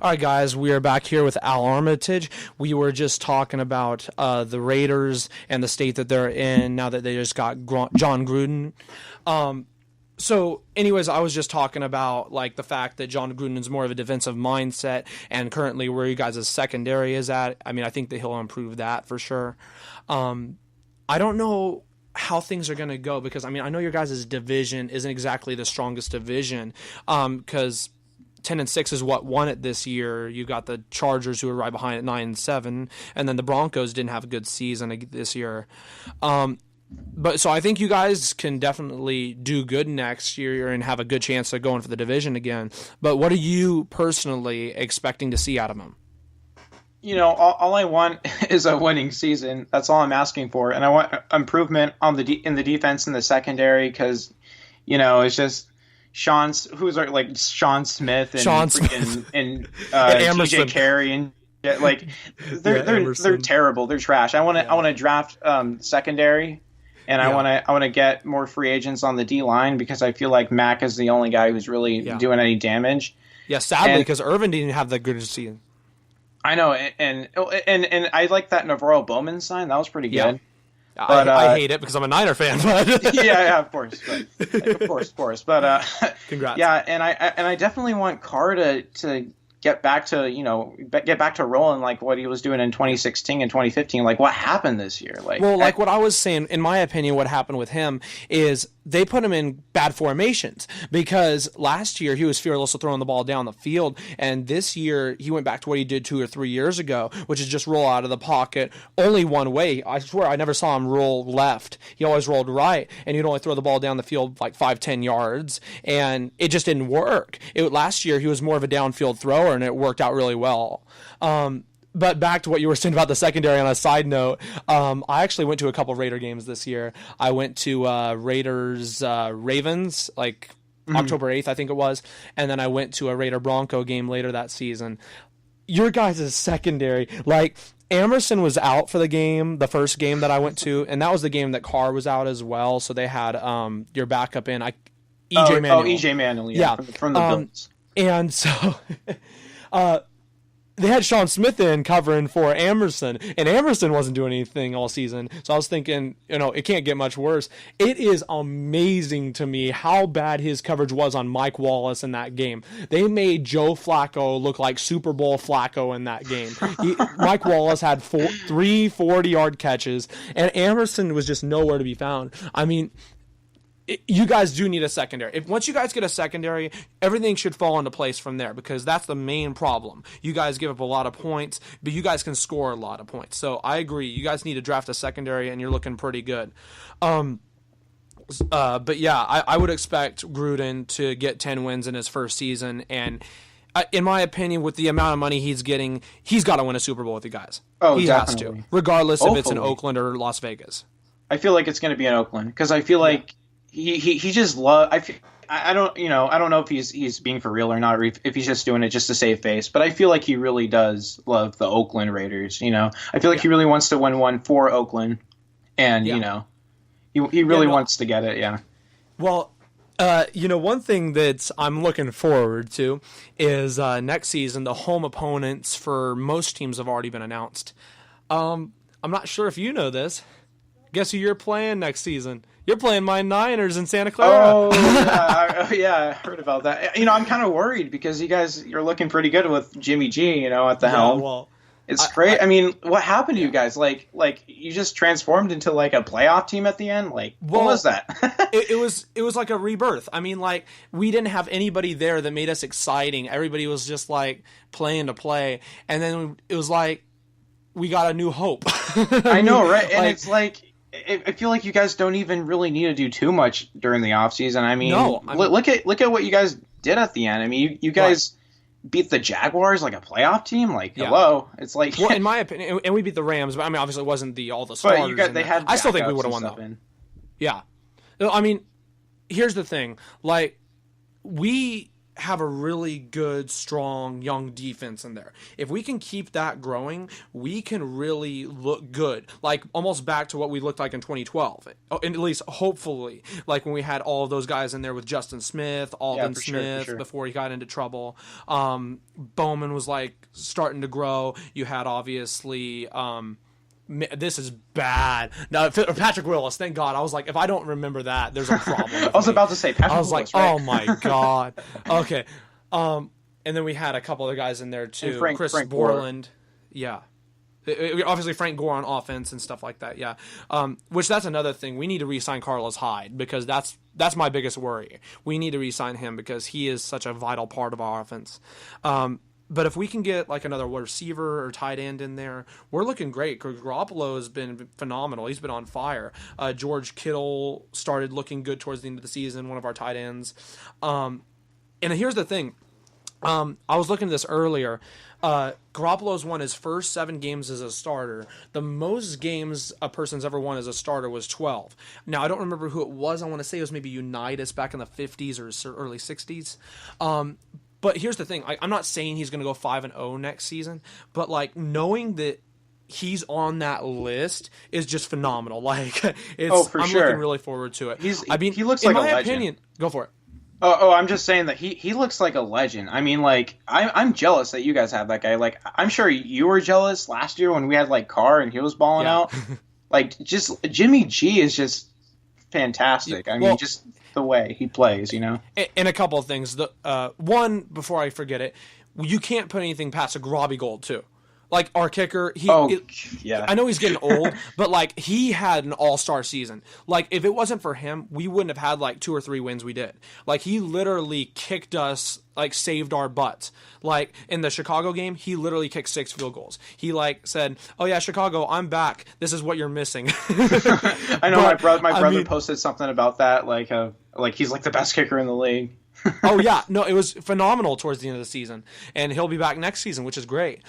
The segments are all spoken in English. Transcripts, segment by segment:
All right, guys, we are back here with Al Armitage. We were just talking about the Raiders and the state that they're in now that they just got John Gruden. So, anyways, I was just talking about like the fact that John Gruden is more of a defensive mindset, and currently where you guys' secondary is at. I mean, I think that he'll improve that for sure. I don't know how things are going to go because, I mean, I know your guys' division isn't exactly the strongest division because 10-6 is what won it this year. You got the Chargers who are right behind at 9-7, and then the Broncos didn't have a good season this year. But so I think you guys can definitely do good next year and have a good chance of going for the division again. But what are you personally expecting to see out of them? You know, all I want is a winning season. That's all I'm asking for, and I want improvement on in the defense and the secondary because, you know, it's just Sean Smith and TJ Carey and like they're terrible. They're trash. I want to draft secondary. And I want to get more free agents on the D line because I feel like Mack is the only guy who's really doing any damage. Yeah, sadly, because Irvin didn't have that good season. I know, and I like that Navarro Bowman sign. That was pretty good. Yeah. But I hate it because I'm a Niner fan. But yeah, of course, of course. But congrats. Yeah, and I definitely want Carr to get back to rolling like what he was doing in 2016 and 2015. Like what happened this year? Like what I was saying, in my opinion, what happened with him is they put him in bad formations because last year he was fearless of throwing the ball down the field, and this year he went back to what he did 2 or 3 years ago, which is just roll out of the pocket only one way. I swear I never saw him roll left. He always rolled right, and he'd only throw the ball down the field like 5-10 yards, and it just didn't work. Last year he was more of a downfield thrower, and it worked out really well. But back to what you were saying about the secondary on a side note, I actually went to a couple Raider games this year. I went to Raiders Ravens, like October 8th, I think it was. And then I went to a Raider Bronco game later that season. Your guys' secondary, like Emerson was out for the game, the first game that I went to, and that was the game that Carr was out as well. So they had your backup in EJ Manuel. EJ Manuel, yeah. From the Bills. And so they had Sean Smith in covering for Emerson, and Emerson wasn't doing anything all season. So I was thinking, it can't get much worse. It is amazing to me how bad his coverage was on Mike Wallace in that game. They made Joe Flacco look like Super Bowl Flacco in that game. Mike Wallace had 3 40-yard catches, and Emerson was just nowhere to be found. I mean, you guys do need a secondary. Once you guys get a secondary, everything should fall into place from there because that's the main problem. You guys give up a lot of points, but you guys can score a lot of points. So I agree. You guys need to draft a secondary, and you're looking pretty good. But yeah, I would expect Gruden to get 10 wins in his first season, and in my opinion, with the amount of money he's getting, he's got to win a Super Bowl with you guys. Oh, he definitely. has to, regardless if it's in Oakland or Las Vegas. I feel like it's going to be in Oakland because I feel like he just loves. I don't know if he's being for real or not, or if he's just doing it just to save face. But I feel like he really does love the Oakland Raiders. I feel like he really wants to win one for Oakland, and he really wants to get it. Yeah. Well, one thing that I'm looking forward to is next season. The home opponents for most teams have already been announced. I'm not sure if you know this. Guess who you're playing next season? You're playing my Niners in Santa Clara. Oh, yeah, I heard about that. I'm kind of worried because you're looking pretty good with Jimmy G, at the helm. Well, it's great. I mean, what happened to you guys? Like you just transformed into like a playoff team at the end? What was that? it was like a rebirth. I mean, like we didn't have anybody there that made us exciting. Everybody was just like playing to play. And then it was like we got a new hope. I know, right? And it's like I feel like you guys don't even really need to do too much during the offseason. I mean, look at what you guys did at the end. I mean, you guys beat the Jaguars like a playoff team. Hello, it's like in my opinion, and we beat the Rams. But I mean, obviously, it wasn't all the starters. But they had. I still think we would have won though. Yeah, I mean, here's the thing. Like we have a really good, strong, young defense in there. If we can keep that growing, we can really look good. Like almost back to what we looked like in 2012. And at least hopefully, like when we had all of those guys in there with Justin Smith, Aldon Smith before he got into trouble. Bowman was like starting to grow. You had obviously this is bad. No, Patrick Willis, thank God. I was like, if I don't remember that, there's a problem. I was about to say Patrick Willis. I was like, oh my God. Okay. And then we had a couple other guys in there too. Frank Borland. Yeah. Obviously Frank Gore on offense and stuff like that. Yeah. Which that's another thing. We need to re-sign Carlos Hyde because that's my biggest worry. We need to re-sign him because he is such a vital part of our offense. But if we can get like another receiver or tight end in there, we're looking great. Garoppolo has been phenomenal. He's been on fire. George Kittle started looking good towards the end of the season, one of our tight ends. And here's the thing. I was looking at this earlier. Garoppolo's won his first 7 games as a starter. The most games a person's ever won as a starter was 12. Now, I don't remember who it was. I want to say it was maybe Unitas back in the 50s or early 60s. But here's the thing. I'm not saying he's going to go 5-0 next season, but like knowing that he's on that list is just phenomenal. Like, I'm looking really forward to it. He looks like a legend. In my opinion, go for it. I'm just saying that he looks like a legend. I mean, like I'm jealous that you guys have that guy. Like, I'm sure you were jealous last year when we had like Carr and he was balling out. Like, just Jimmy G is just fantastic. I mean, just the way he plays, you know. And a couple of things. One, before I forget it, you can't put anything past a Robbie Gould too. Like our kicker, I know he's getting old, but like he had an all-star season. Like if it wasn't for him, we wouldn't have had like 2 or 3 wins we did. Like he literally kicked us, like saved our butts. Like in the Chicago game, he literally kicked 6 field goals. He like said, "Oh yeah, Chicago, I'm back. This is what you're missing." I know my brother posted something about that, like he's like the best kicker in the league. Oh yeah, no, it was phenomenal towards the end of the season, and he'll be back next season, which is great.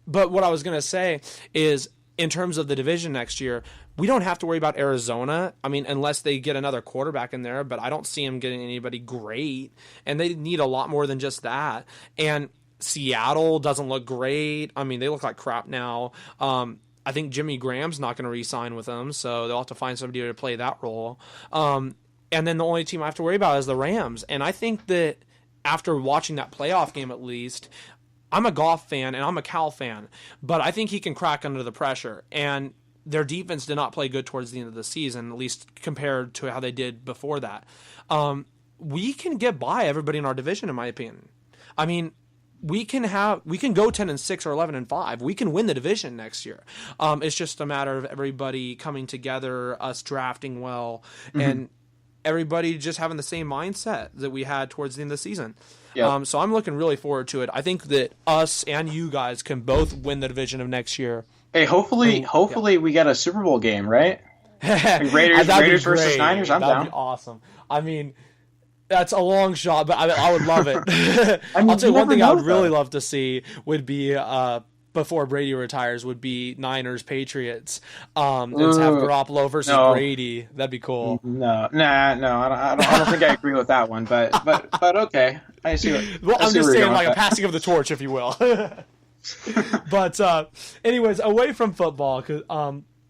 But what I was going to say is, in terms of the division next year, we don't have to worry about Arizona. I mean, unless they get another quarterback in there, but I don't see them getting anybody great, and they need a lot more than just that. And Seattle doesn't look great. I mean, they look like crap now. I think Jimmy Graham's not going to re-sign with them, so they'll have to find somebody to play that role. And then the only team I have to worry about is the Rams. And I think that after watching that playoff game at least, I'm a Goff fan and I'm a Cal fan, but I think he can crack under the pressure. And their defense did not play good towards the end of the season, at least compared to how they did before that. We can get by everybody in our division, in my opinion. I mean, we can go 10-6 or 11-5. We can win the division next year. It's just a matter of everybody coming together, us drafting well, and everybody just having the same mindset that we had towards the end of the season. Yep. So I'm looking really forward to it. I think that us and you guys can both win the division of next year. Hey, hopefully we get a Super Bowl game, right? Like Raiders versus Niners. I'm down. That'd be awesome. I mean, that's a long shot, but I would love it. I'll tell you one thing I would really love to see would be before Brady retires would be Niners Patriots. And to have Garoppolo versus Brady. That'd be cool. No. I don't think I agree with that one. But okay. I see. I'm just saying, like a passing of the torch, if you will. But anyways, away from football,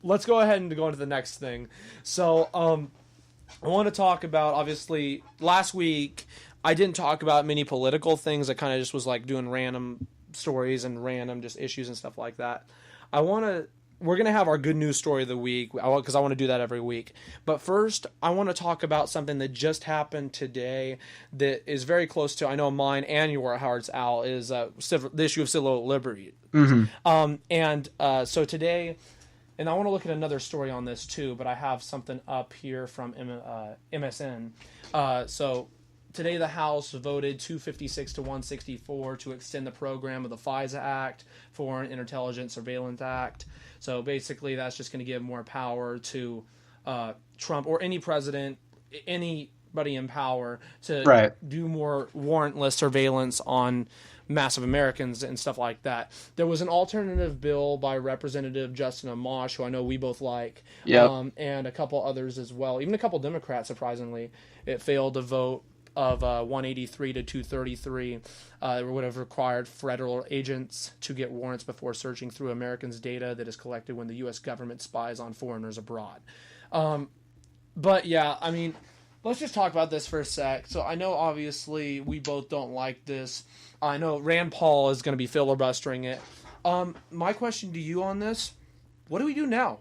let's go ahead and go into the next thing. So I want to talk about, obviously, last week I didn't talk about many political things. I kind of just was like doing random stories and random just issues and stuff like that. We're going to have our good news story of the week because I want to do that every week. But first, I want to talk about something that just happened today that is very close to, I know mine and your Howard's Al, is the issue of civil liberty. So today, and I want to look at another story on this too, but I have something up here from MSN. So today the House voted 256 to 164 to extend the program of the FISA Act, Foreign Intelligence Surveillance Act. So basically that's just going to give more power to Trump or any president, anybody in power to do more warrantless surveillance on massive Americans and stuff like that. There was an alternative bill by Representative Justin Amash, who I know we both like, and a couple others as well. Even a couple Democrats, surprisingly. It failed to vote of 183 to 233 would have required federal agents to get warrants before searching through Americans' data that is collected when the U.S. government spies on foreigners abroad. But yeah, I mean, let's just talk about this for a sec. So I know obviously we both don't like this. I know Rand Paul is going to be filibustering it. My question to you on this, what do we do now?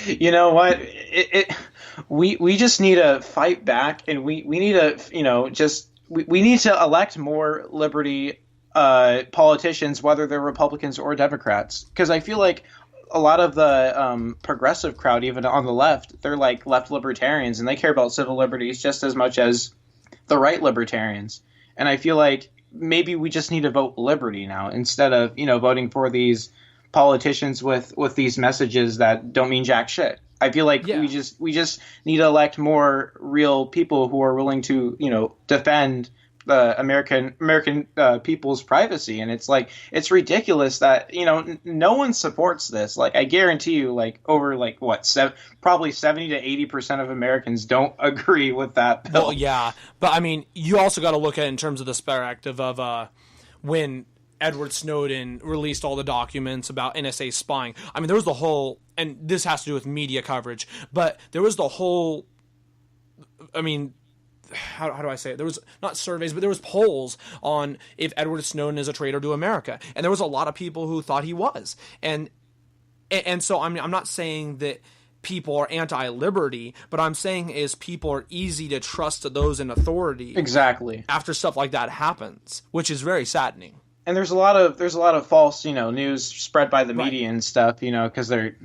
You know what? We just need to fight back, and we need to, we need to elect more liberty politicians, whether they're Republicans or Democrats, because I feel like a lot of the progressive crowd, even on the left, they're like left libertarians, and they care about civil liberties just as much as the right libertarians. And I feel like maybe we just need to vote liberty now instead of, voting for these politicians with these messages that don't mean jack shit. I feel like we just need to elect more real people who are willing to, defend the American people's privacy. And it's like, it's ridiculous that, no one supports this. Like, I guarantee you, like, over like probably 70 to 80% of Americans don't agree with that bill. Well, yeah, but I mean, you also got to look at it in terms of the perspective of when Edward Snowden released all the documents about NSA spying. I mean, there was the whole, and this has to do with media coverage, but there was the whole, I mean, how do I say it? There was not surveys, but there was polls on if Edward Snowden is a traitor to America. And there was a lot of people who thought he was. And so I'm not saying that people are anti-liberty, but I'm saying is people are easy to trust to those in authority. Exactly. After stuff like that happens, which is very saddening. And there's a lot of false, news spread by the media and stuff, because they're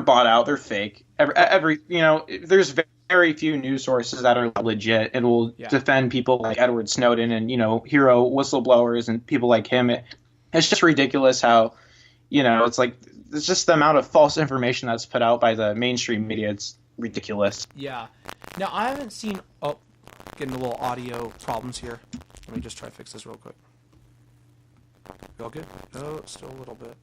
bought out, they're fake. There's very few news sources that are legit and will defend people like Edward Snowden and hero whistleblowers and people like him. It's just ridiculous how, it's like it's just the amount of false information that's put out by the mainstream media. It's ridiculous. Yeah. Now I haven't seen. Oh, getting a little audio problems here. Let me just try to fix this real quick. You all good? No, still a little bit.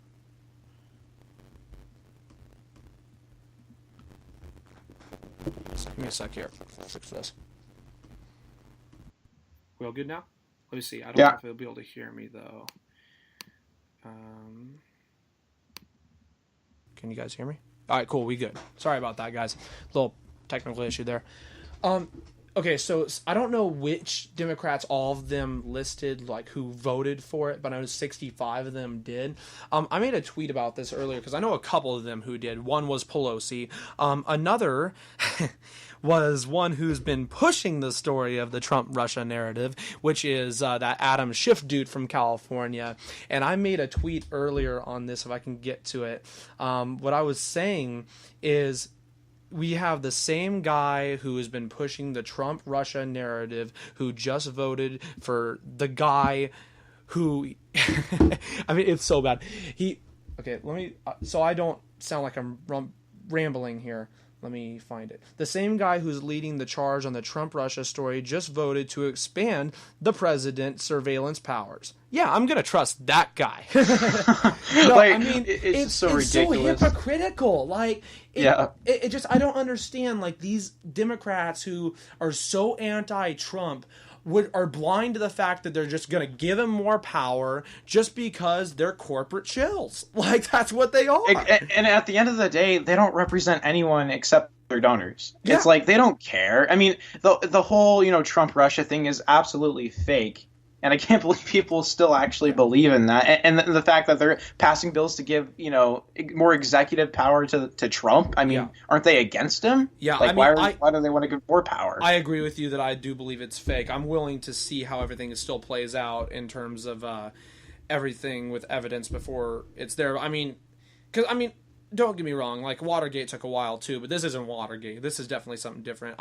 Give me a sec here. I'll fix this. We all good now? Let me see. I don't know if they'll be able to hear me though. Can you guys hear me? All right, cool. We good. Sorry about that, guys. Little technical issue there. Okay, so I don't know which Democrats, all of them listed, like, who voted for it, but I know 65 of them did. I made a tweet about this earlier because I know a couple of them who did. One was Pelosi. Another was one who's been pushing the story of the Trump-Russia narrative, which is that Adam Schiff dude from California. And I made a tweet earlier on this, if I can get to it. What I was saying is, we have the same guy who has been pushing the Trump-Russia narrative who just voted for the guy who... I mean, it's so bad. Okay, let me... so I don't sound like I'm rambling here. Let me find it. The same guy who's leading the charge on the Trump-Russia story just voted to expand the president's surveillance powers. Yeah, I'm going to trust that guy. No, like, I mean, it's so ridiculous. So hypocritical. Like, it just, I don't understand, like, these Democrats who are so anti-Trump are blind to the fact that they're just going to give him more power just because they're corporate shills. Like, that's what they are. And at the end of the day, they don't represent anyone except their donors. Yeah. It's like, they don't care. I mean, the whole, Trump-Russia thing is absolutely fake. And I can't believe people still actually believe in that. And the fact that they're passing bills to give, more executive power to Trump. I mean, aren't they against him? Yeah, like, why do they want to give more power? I agree with you that I do believe it's fake. I'm willing to see how everything still plays out in terms of everything with evidence before it's there. I mean, don't get me wrong. Like, Watergate took a while too, but this isn't Watergate. This is definitely something different.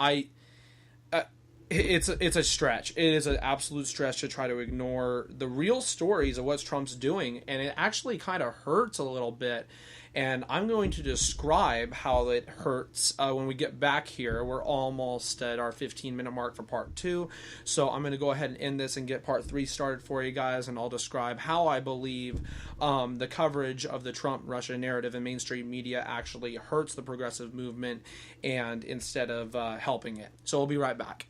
It's a stretch. It is an absolute stretch to try to ignore the real stories of what Trump's doing, and it actually kind of hurts a little bit. And I'm going to describe how it hurts when we get back here. We're almost at our 15-minute mark for part 2, so I'm going to go ahead and end this and get part 3 started for you guys, and I'll describe how I believe the coverage of the Trump-Russia narrative in mainstream media actually hurts the progressive movement and instead of helping it. So we'll be right back.